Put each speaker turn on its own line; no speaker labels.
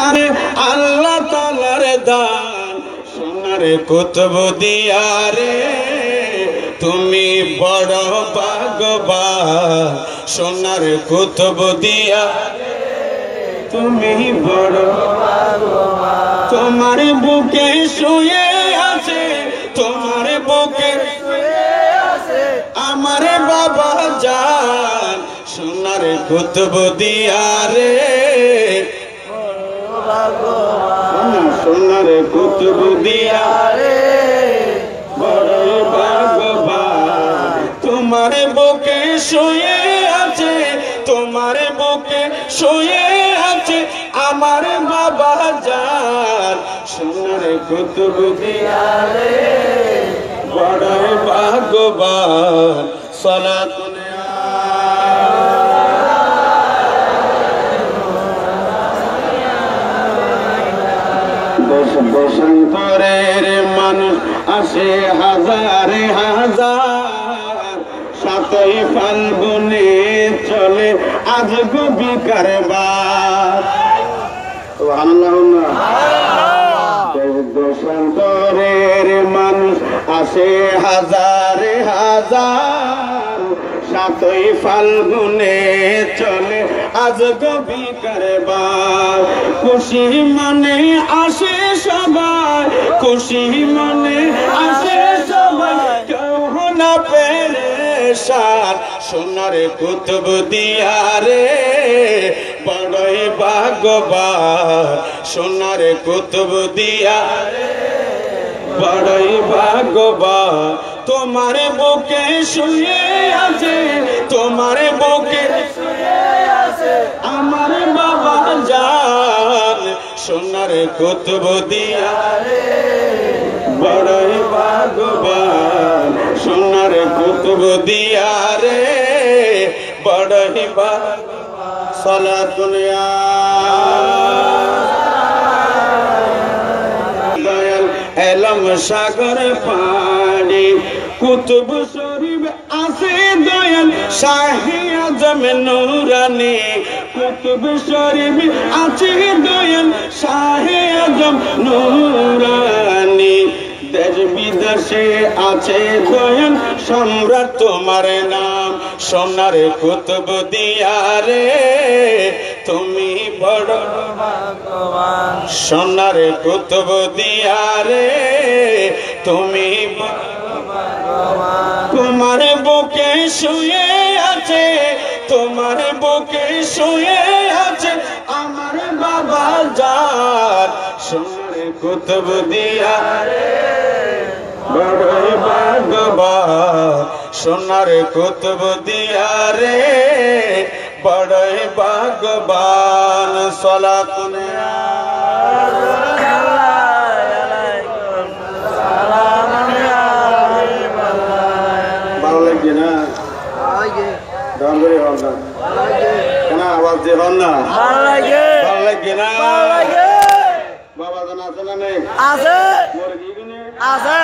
আরে আল্লাহ তাআলার দান সোনার কুতুব দিয়া রে তুমি বড় ভাগ্যবান সোনার কুতুব দিয়া তুমি বড় ভাগ্যবান তোমার বুকে শুয়ে আছে তোমার বুকে শুয়ে আছে আমার বাবা জান সোনার কুতুব দিয়া রে বড় ভাগ্যবান সোনার কুতুব দিয়া রে বড় ভাগ্যবান তোমার বুকে শুয়ে আছে তোমার বুকে শুয়ে আছে আমার বাবা জান সোনার কুতুব দিয়া রে বড় ভাগ্যবান সালাত বসন্তরের মানুষ আসে হাজারে হাজার সাতই ফাল্গুনে চলে আজ গবি কারবার বসন্তরের মানুষ আসে হাজারে হাজার সাতই ফাল্গুনে চলে আজ গবি কারবার খুশি মনে আসে সবাই খুশি মনে আসে সবাই কেউ না পেরেশান সোনার কুতুব দিয়া রে বড়ই ভাগ্যবান সোনার কুতুব দিয়া রে বড়ই ভাগ্যবান তোমার বুকে শুয়ে আছে তোমার বুকে শুয়ে আছে আমার বাবা জান সোনার কুতুব দিয়া রে বড়ই ভাগ্যবান সোনার কুতুব দিয়া রে বড়ই ভাগ্যবান সালাতুল দয়াল এলম সাগর পানি কুতুব শরীফ আছে দয়াল শাহে আজম নুরানি কুতুব শরীফ আছে দয়াল শাহে আজম নুরানি দেশ বিদেশে আছে দয়াল সম্রাট তোমার নাম সোনার কুতুব দিয়া রে তুমি বড় ভাগ্যবান সোনার কুতুব দিয়া রে তুমি তোমার বুকে শুয়ে আছে তোমার বুকে শুয়ে আছে আমার বাবা জান সোনার কুতুব দিয়া রে বড় ভাগ্যবান সোনার কুতুব দিয়া রে বড় ভাগ্যবান সালাতুল ভালো লাগছে না কেন আওয়াজ দিয়ে হন না ভালো লাগছে না বাবা জানা আছে না নেই আছে